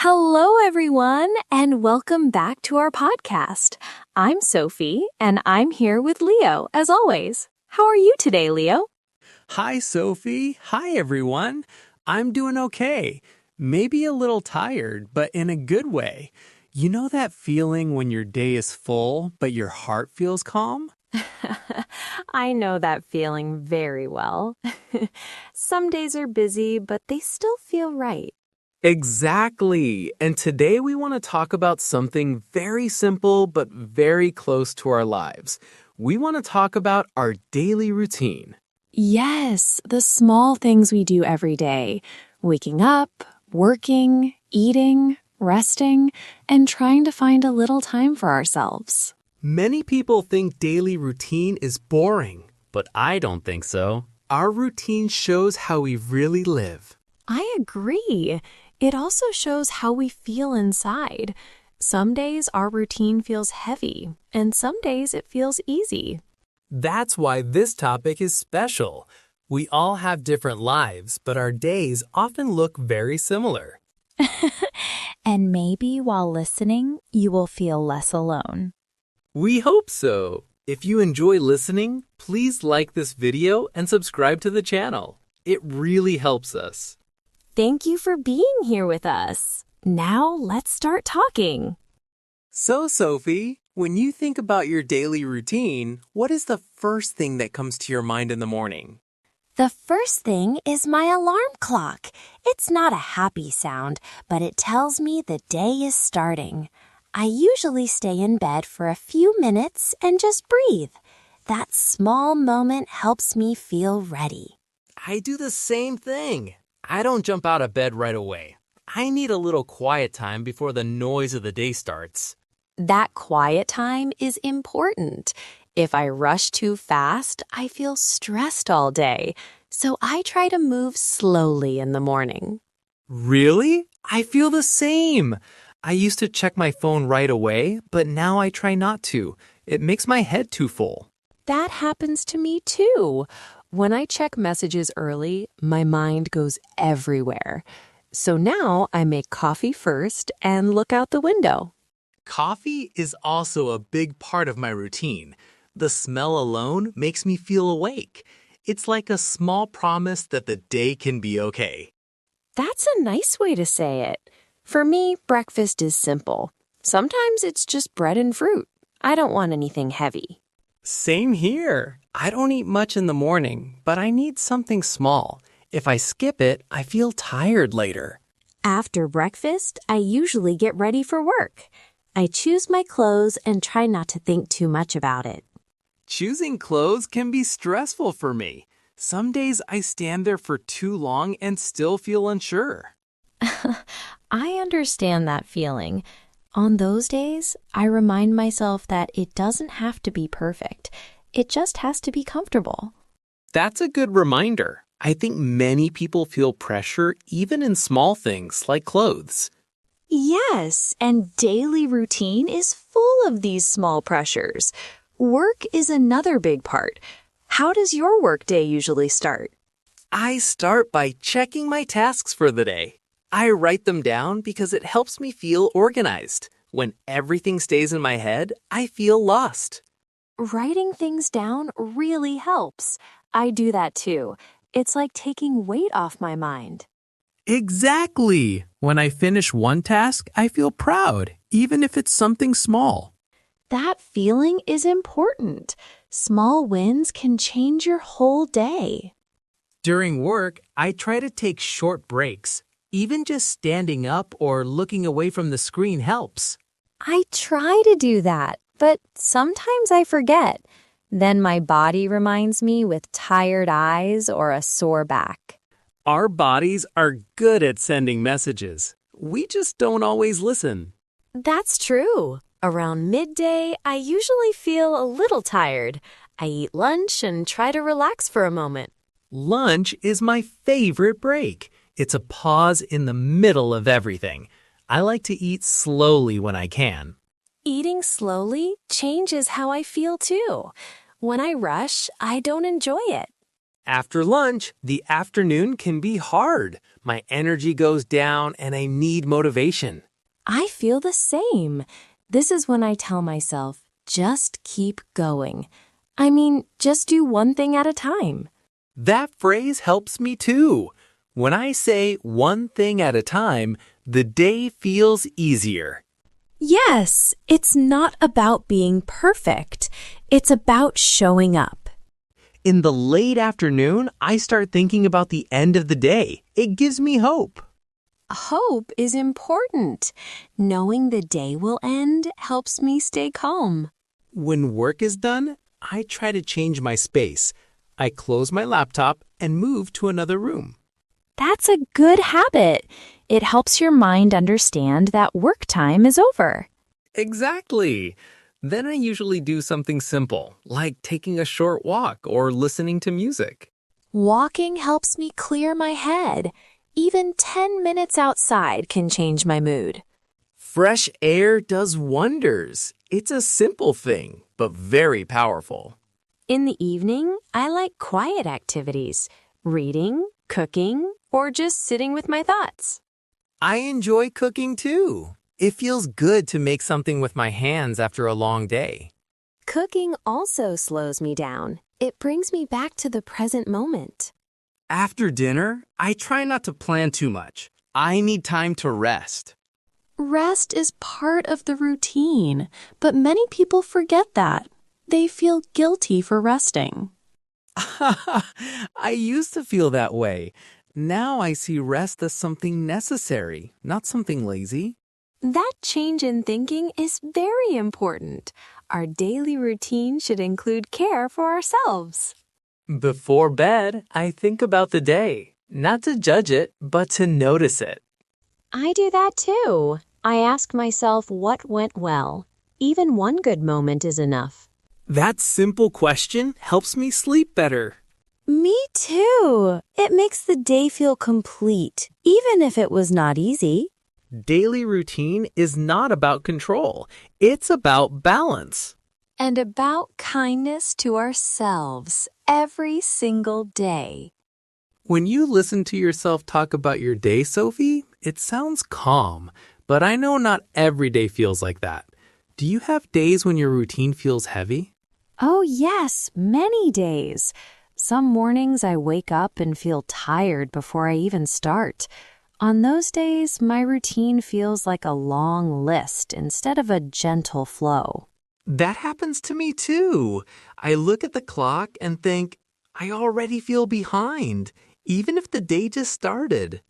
Hello, everyone, and welcome back to our podcast. I'm Sophie, and I'm here with Leo, as always. How are you today, Leo? Hi, Sophie. Hi, everyone. I'm doing okay. Maybe a little tired, but in a good way. You know that feeling when your day is full, but your heart feels calm? I know that feeling very well. Some days are busy, but they still feel right. Exactly. And today we want to talk about something very simple, but very close to our lives. We want to talk about our daily routine. Yes, the small things we do every day. Waking up, working, eating, resting, and trying to find a little time for ourselves. Many people think daily routine is boring, but I don't think so. Our routine shows how we really live. I agree. It also shows how we feel inside. Some days our routine feels heavy, and some days it feels easy. That's why this topic is special. We all have different lives, but our days often look very similar. And maybe while listening, you will feel less alone. We hope so. If you enjoy listening, please like this video and subscribe to the channel. It really helps us. Thank you for being here with us. Now let's start talking. So, Sophie, when you think about your daily routine, what is the first thing that comes to your mind in the morning? The first thing is my alarm clock. It's not a happy sound, but it tells me the day is starting. I usually stay in bed for a few minutes and just breathe. That small moment helps me feel ready. I do the same thing. I don't jump out of bed right away. I need a little quiet time before the noise of the day starts. That quiet time is important. If I rush too fast, I feel stressed all day. So I try to move slowly in the morning. Really? I feel the same. I used to check my phone right away, but now I try not to. It makes my head too full. That happens to me too. When I check messages early, my mind goes everywhere. So now I make coffee first and look out the window. Coffee is also a big part of my routine. The smell alone makes me feel awake. It's like a small promise that the day can be okay. That's a nice way to say it. For me, breakfast is simple. Sometimes it's just bread and fruit. I don't want anything heavy. Same here. I don't eat much in the morning, but I need something small. If I skip it, I feel tired later. After breakfast, I usually get ready for work. I choose my clothes and try not to think too much about it. Choosing clothes can be stressful for me. Some days I stand there for too long and still feel unsure. I understand that feeling. On those days, I remind myself that it doesn't have to be perfect. It just has to be comfortable. That's a good reminder. I think many people feel pressure even in small things like clothes. Yes, and daily routine is full of these small pressures. Work is another big part. How does your workday usually start? I start by checking my tasks for the day. I write them down because it helps me feel organized. When everything stays in my head, I feel lost. Writing things down really helps. I do that too. It's like taking weight off my mind. Exactly. When I finish one task, I feel proud, even if it's something small. That feeling is important. Small wins can change your whole day. During work, I try to take short breaks. Even just standing up or looking away from the screen helps. I try to do that, but sometimes I forget. Then my body reminds me with tired eyes or a sore back. Our bodies are good at sending messages. We just don't always listen. That's true. Around midday, I usually feel a little tired. I eat lunch and try to relax for a moment. Lunch is my favorite break. It's a pause in the middle of everything. I like to eat slowly when I can. Eating slowly changes how I feel too. When I rush, I don't enjoy it. After lunch, the afternoon can be hard. My energy goes down and I need motivation. I feel the same. This is when I tell myself, just keep going. I mean, just do one thing at a time. That phrase helps me too. When I say one thing at a time, the day feels easier. Yes, it's not about being perfect. It's about showing up. In the late afternoon, I start thinking about the end of the day. It gives me hope. Hope is important. Knowing the day will end helps me stay calm. When work is done, I try to change my space. I close my laptop and move to another room. That's a good habit. It helps your mind understand that work time is over. Exactly. Then I usually do something simple, like taking a short walk or listening to music. Walking helps me clear my head. Even 10 minutes outside can change my mood. Fresh air does wonders. It's a simple thing, but very powerful. In the evening, I like quiet activities, reading, cooking, or just sitting with my thoughts. I enjoy cooking too. It feels good to make something with my hands after a long day. Cooking also slows me down. It brings me back to the present moment. After dinner, I try not to plan too much. I need time to rest. Rest is part of the routine, but many people forget that. They feel guilty for resting. I used to feel that way. Now I see rest as something necessary, not something lazy. That change in thinking is very important. Our daily routine should include care for ourselves. Before bed, I think about the day, not to judge it, but to notice it. I do that too. I ask myself what went well. Even one good moment is enough. That simple question helps me sleep better. Me too. It makes the day feel complete, even if it was not easy. Daily routine is not about control. It's about balance. And about kindness to ourselves every single day. When you listen to yourself talk about your day, Sophie, it sounds calm, but I know not every day feels like that. Do you have days when your routine feels heavy? Oh, yes, many days. Some mornings I wake up and feel tired before I even start. On those days, my routine feels like a long list instead of a gentle flow. That happens to me too. I look at the clock and think, I already feel behind, even if the day just started.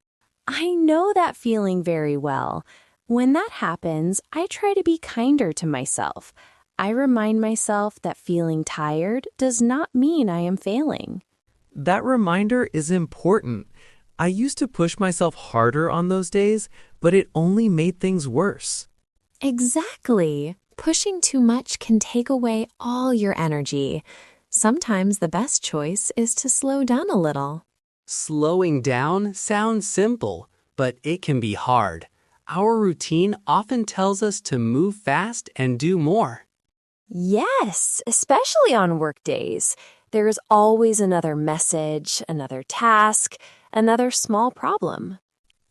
I know that feeling very well. When that happens, I try to be kinder to myself. I remind myself that feeling tired does not mean I am failing. That reminder is important. I used to push myself harder on those days, but it only made things worse. Exactly. Pushing too much can take away all your energy. Sometimes the best choice is to slow down a little. Slowing down sounds simple, but it can be hard. Our routine often tells us to move fast and do more. Yes, especially on work days. There is always another message, another task, another small problem.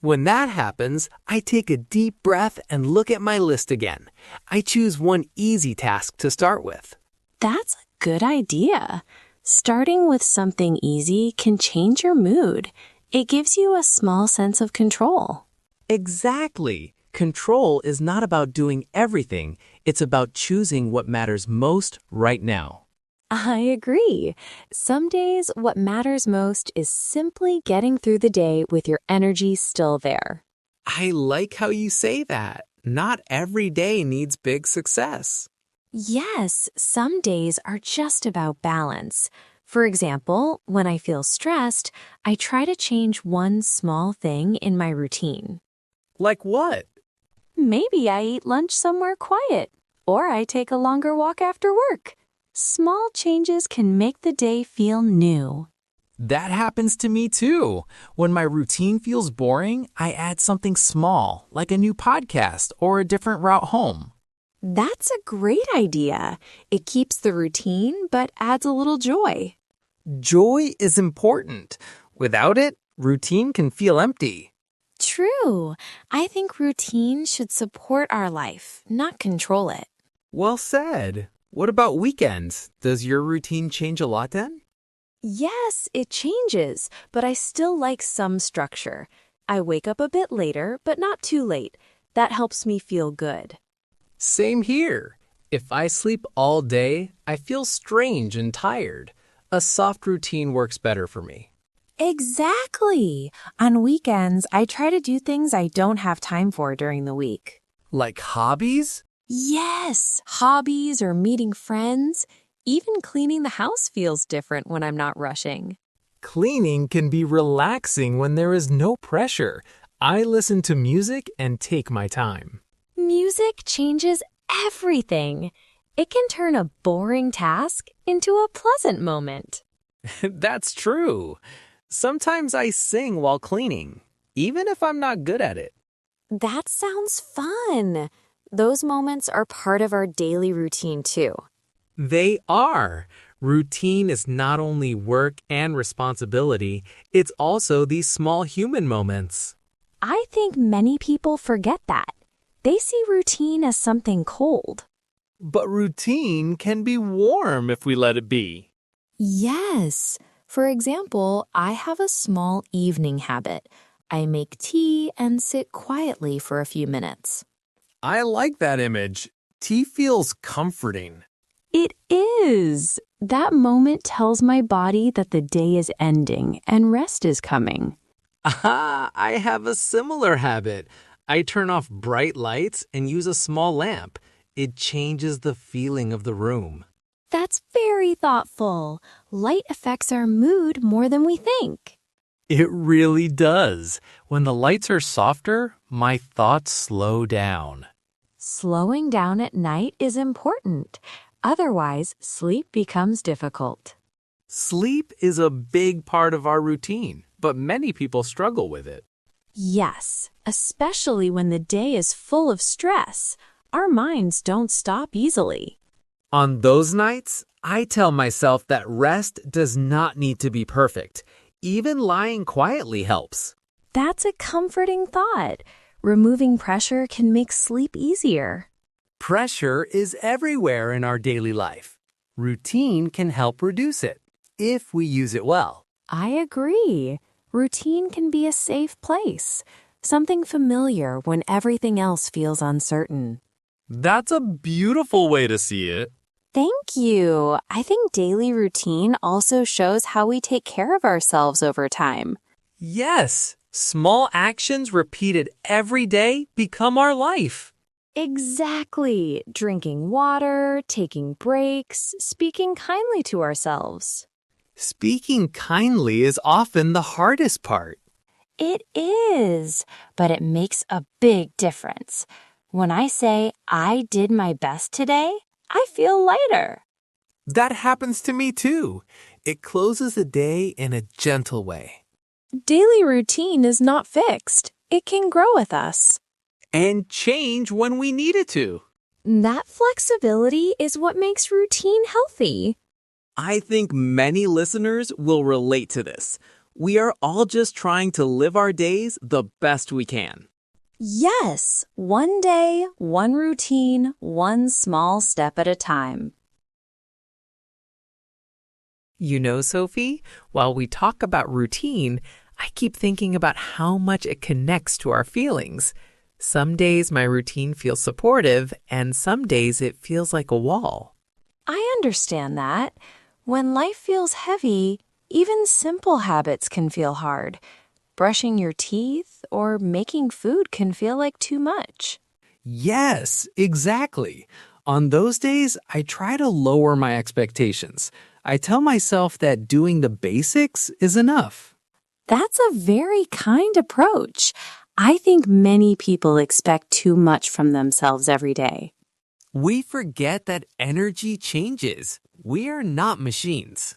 When that happens, I take a deep breath and look at my list again. I choose one easy task to start with. That's a good idea. Starting with something easy can change your mood. It gives you a small sense of control. Exactly. Control is not about doing everything. It's about choosing what matters most right now. I agree. Some days, what matters most is simply getting through the day with your energy still there. I like how you say that. Not every day needs big success. Yes, some days are just about balance. For example, when I feel stressed, I try to change one small thing in my routine. Like what? Maybe I eat lunch somewhere quiet, or I take a longer walk after work. Small changes can make the day feel new. That happens to me too. When my routine feels boring, I add something small, like a new podcast or a different route home. That's a great idea. It keeps the routine but adds a little joy. Joy is important. Without it, routine can feel empty. True. I think routine should support our life, not control it. Well said. What about weekends? Does your routine change a lot then? Yes, it changes, but I still like some structure. I wake up a bit later, but not too late. That helps me feel good. Same here. If I sleep all day, I feel strange and tired. A soft routine works better for me. Exactly. On weekends, I try to do things I don't have time for during the week. Like hobbies? Yes, hobbies or meeting friends. Even cleaning the house feels different when I'm not rushing. Cleaning can be relaxing when there is no pressure. I listen to music and take my time. Music changes everything. It can turn a boring task into a pleasant moment. That's true. Sometimes I sing while cleaning, even if I'm not good at it. That sounds fun. Those moments are part of our daily routine too. They are. Routine is not only work and responsibility, it's also these small human moments. I think many people forget that. They see routine as something cold. But routine can be warm if we let it be. Yes. For example, I have a small evening habit. I make tea and sit quietly for a few minutes. I like that image. Tea feels comforting. It is. That moment tells my body that the day is ending and rest is coming. Ah, I have a similar habit. I turn off bright lights and use a small lamp. It changes the feeling of the room. That's very thoughtful. Light affects our mood more than we think. It really does. When the lights are softer, my thoughts slow down. Slowing down at night is important. Otherwise, sleep becomes difficult. Sleep is a big part of our routine, but many people struggle with it. Yes, especially when the day is full of stress. Our minds don't stop easily. On those nights, I tell myself that rest does not need to be perfect. Even lying quietly helps. That's a comforting thought. Removing pressure can make sleep easier. Pressure is everywhere in our daily life. Routine can help reduce it, if we use it well. I agree. Routine can be a safe place, something familiar when everything else feels uncertain. That's a beautiful way to see it. Thank you. I think daily routine also shows how we take care of ourselves over time. Yes, small actions repeated every day become our life. Exactly. Drinking water, taking breaks, speaking kindly to ourselves. Speaking kindly is often the hardest part. It is, but it makes a big difference. When I say I did my best today, I feel lighter. That happens to me too. It closes the day in a gentle way. Daily routine is not fixed. It can grow with us. And change when we need it to. That flexibility is what makes routine healthy. I think many listeners will relate to this. We are all just trying to live our days the best we can. Yes, one day, one routine, one small step at a time. You know, Sophie, while we talk about routine, I keep thinking about how much it connects to our feelings. Some days my routine feels supportive, and some days it feels like a wall. I understand that. When life feels heavy, even simple habits can feel hard. Brushing your teeth or making food can feel like too much. Yes, exactly. On those days, I try to lower my expectations. I tell myself that doing the basics is enough. That's a very kind approach. I think many people expect too much from themselves every day. We forget that energy changes. We are not machines.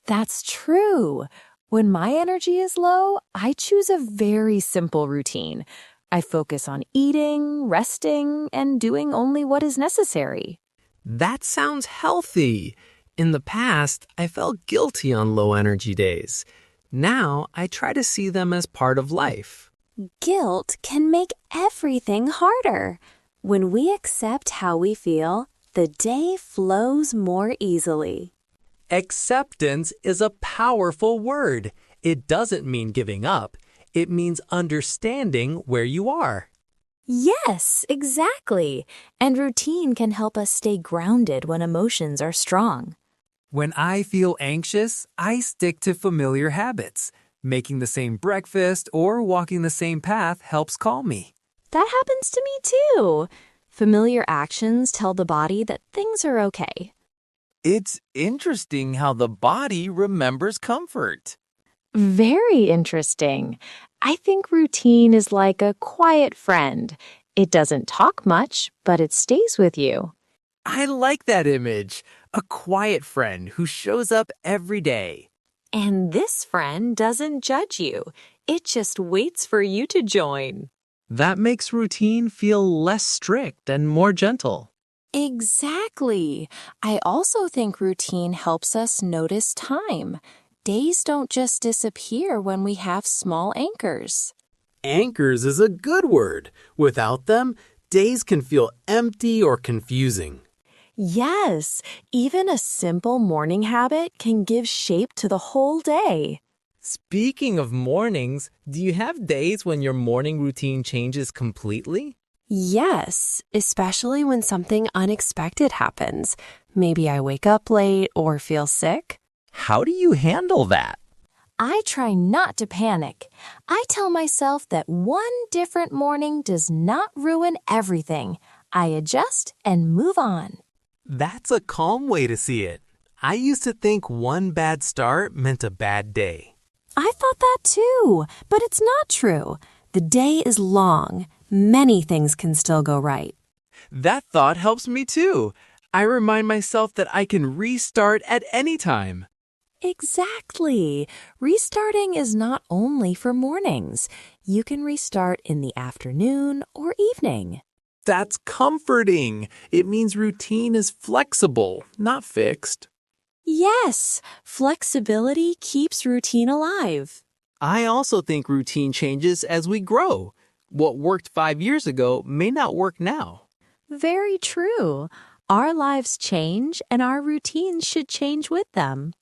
That's true. When my energy is low, I choose a very simple routine. I focus on eating, resting, and doing only what is necessary. That sounds healthy. In the past, I felt guilty on low energy days. Now, I try to see them as part of life. Guilt can make everything harder. When we accept how we feel, the day flows more easily. Acceptance is a powerful word. It doesn't mean giving up. It means understanding where you are. Yes, exactly. And routine can help us stay grounded when emotions are strong. When I feel anxious, I stick to familiar habits. Making the same breakfast or walking the same path helps calm me. That happens to me too. Familiar actions tell the body that things are okay. It's interesting how the body remembers comfort. Very interesting. I think routine is like a quiet friend. It doesn't talk much, but it stays with you. I like that image. A quiet friend who shows up every day. And this friend doesn't judge you. It just waits for you to join. That makes routine feel less strict and more gentle. Exactly. I also think routine helps us notice time. Days don't just disappear when we have small anchors. Anchors is a good word. Without them, days can feel empty or confusing. Yes, even a simple morning habit can give shape to the whole day. Speaking of mornings, do you have days when your morning routine changes completely? Yes, especially when something unexpected happens. Maybe I wake up late or feel sick. How do you handle that? I try not to panic. I tell myself that one different morning does not ruin everything. I adjust and move on. That's a calm way to see it. I used to think one bad start meant a bad day. I thought that too, but it's not true. The day is long. Many things can still go right. That thought helps me too. I remind myself that I can restart at any time. Exactly. Restarting is not only for mornings. You can restart in the afternoon or evening. That's comforting. It means routine is flexible, not fixed. Yes, flexibility keeps routine alive. I also think routine changes as we grow. What worked 5 years ago may not work now. Very true. Our lives change and our routines should change with them.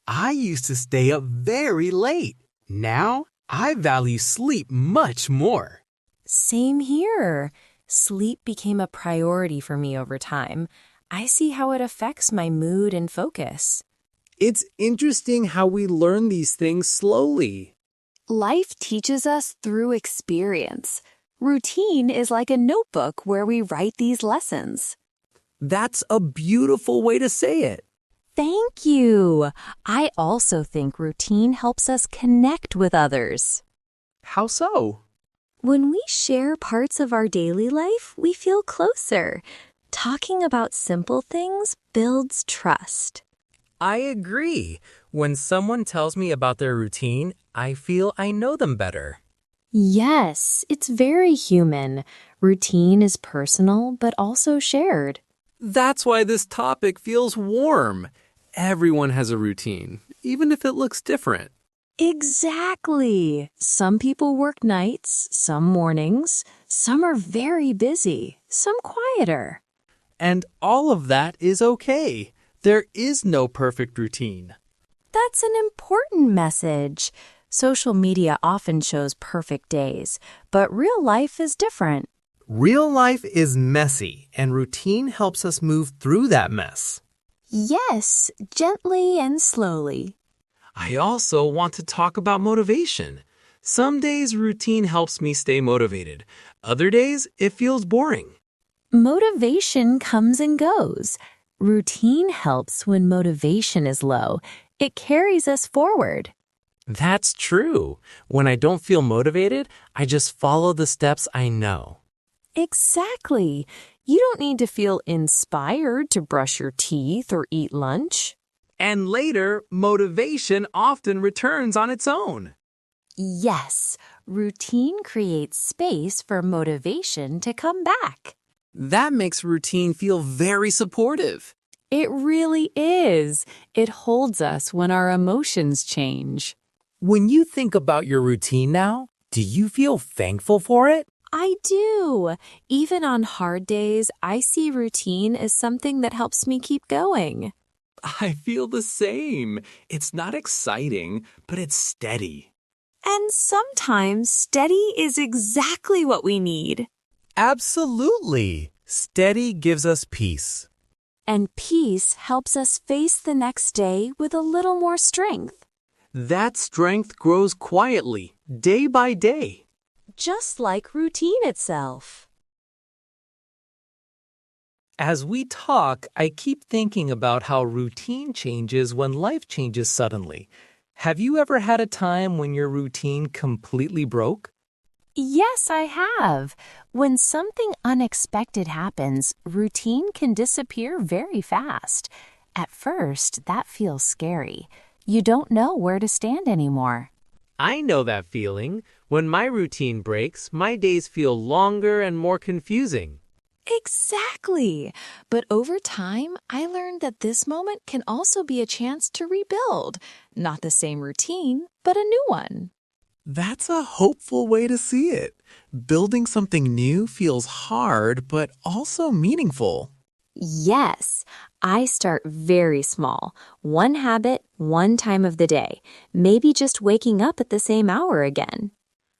I used to stay up very late. Now, I value sleep much more. Same here. Sleep became a priority for me over time. I see how it affects my mood and focus. It's interesting how we learn these things slowly. Life teaches us through experience. Routine is like a notebook where we write these lessons. That's a beautiful way to say it. Thank you. I also think routine helps us connect with others. How so? When we share parts of our daily life, we feel closer. Talking about simple things builds trust. I agree. When someone tells me about their routine, I feel I know them better. Yes, it's very human. Routine is personal, but also shared. That's why this topic feels warm. Everyone has a routine, even if it looks different. Exactly. Some people work nights, some mornings, some are very busy, some quieter. And all of that is okay. There is no perfect routine. That's an important message. Social media often shows perfect days, but real life is different. Real life is messy, and routine helps us move through that mess. Yes, gently and slowly. I also want to talk about motivation. Some days routine helps me stay motivated. Other days it feels boring. Motivation comes and goes. Routine helps when motivation is low. It carries us forward. That's true. When I don't feel motivated, I just follow the steps I know. Exactly. You don't need to feel inspired to brush your teeth or eat lunch. And later, motivation often returns on its own. Yes, routine creates space for motivation to come back. That makes routine feel very supportive. It really is. It holds us when our emotions change. When you think about your routine now, do you feel thankful for it? I do. Even on hard days, I see routine as something that helps me keep going. I feel the same. It's not exciting, but it's steady. And sometimes steady is exactly what we need. Absolutely. Steady gives us peace. And peace helps us face the next day with a little more strength. That strength grows quietly, day by day. Just like routine itself. As we talk, I keep thinking about how routine changes when life changes suddenly. Have you ever had a time when your routine completely broke? Yes, I have. When something unexpected happens, routine can disappear very fast. At first, that feels scary. You don't know where to stand anymore. I know that feeling. When my routine breaks, my days feel longer and more confusing. Exactly. But over time, I learned that this moment can also be a chance to rebuild. Not the same routine, but a new one. That's a hopeful way to see it. Building something new feels hard, but also meaningful. Yes, I start very small. One habit, one time of the day. Maybe just waking up at the same hour again.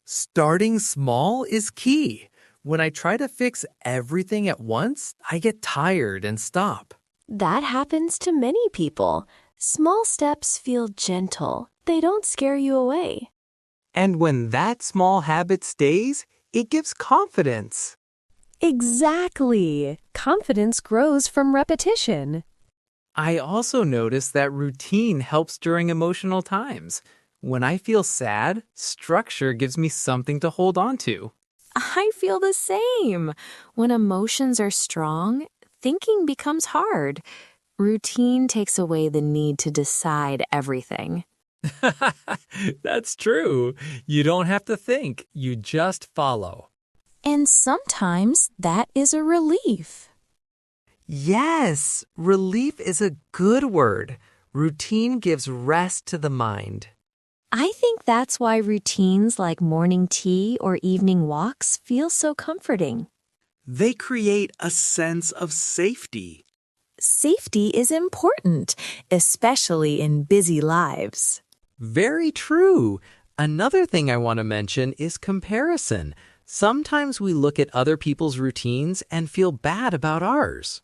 Starting small is key. When I try to fix everything at once, I get tired and stop. That happens to many people. Small steps feel gentle. They don't scare you away. And when that small habit stays, it gives confidence. Exactly. Confidence grows from repetition. I also notice that routine helps during emotional times. When I feel sad, structure gives me something to hold on to. I feel the same. When emotions are strong, thinking becomes hard. Routine takes away the need to decide everything. That's true. You don't have to think, you just follow. And sometimes that is a relief. Yes, relief is a good word. Routine gives rest to the mind. I think that's why routines like morning tea or evening walks feel so comforting. They create a sense of safety. Safety is important, especially in busy lives. Very true. Another thing I want to mention is comparison. Sometimes we look at other people's routines and feel bad about ours.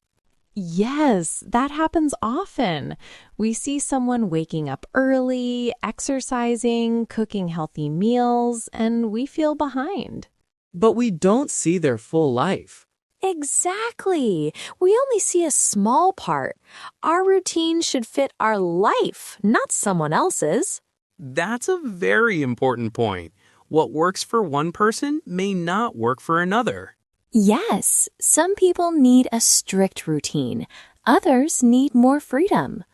Yes, that happens often. We see someone waking up early, exercising, cooking healthy meals, and we feel behind. But we don't see their full life. Exactly. We only see a small part. Our routine should fit our life, not someone else's. That's a very important point. What works for one person may not work for another. Yes, some people need a strict routine. Others need more freedom.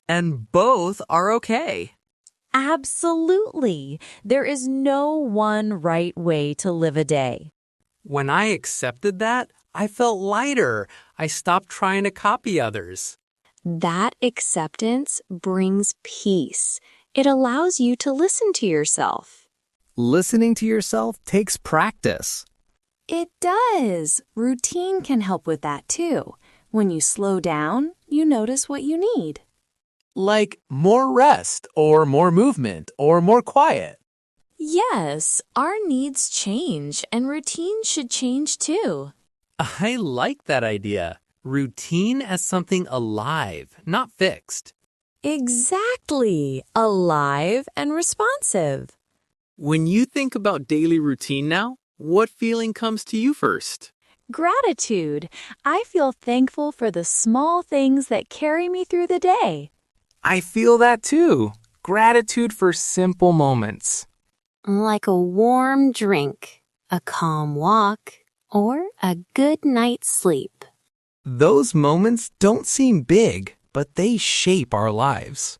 And both are okay. Absolutely. There is no one right way to live a day. When I accepted that, I felt lighter. I stopped trying to copy others. That acceptance brings peace. It allows you to listen to yourself. Listening to yourself takes practice. It does. Routine can help with that too. When you slow down, you notice what you need. Like more rest, or more movement, or more quiet. Yes, our needs change and routine should change too. I like that idea. Routine as something alive, not fixed. Exactly. Alive and responsive. When you think about daily routine now, what feeling comes to you first? Gratitude. I feel thankful for the small things that carry me through the day. I feel that too. Gratitude for simple moments. Like a warm drink, a calm walk, or a good night's sleep. Those moments don't seem big, but they shape our lives.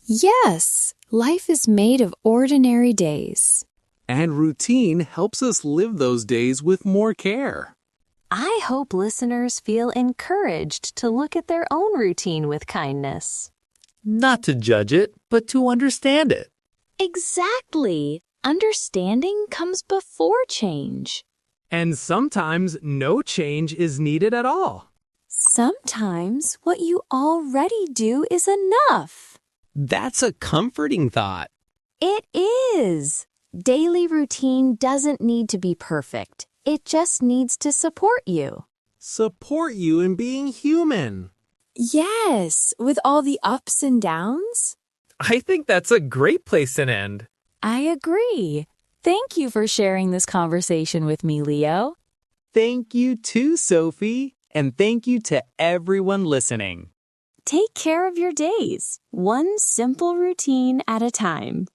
Yes, life is made of ordinary days. And routine helps us live those days with more care. I hope listeners feel encouraged to look at their own routine with kindness. Not to judge it, but to understand it. Exactly. Understanding comes before change. And sometimes no change is needed at all. Sometimes what you already do is enough. That's a comforting thought. It is. Daily routine doesn't need to be perfect. It just needs to support you. Support you in being human. Yes, with all the ups and downs. I think that's a great place to end. I agree. Thank you for sharing this conversation with me, Leo. Thank you too, Sophie. And thank you to everyone listening. Take care of your days, one simple routine at a time.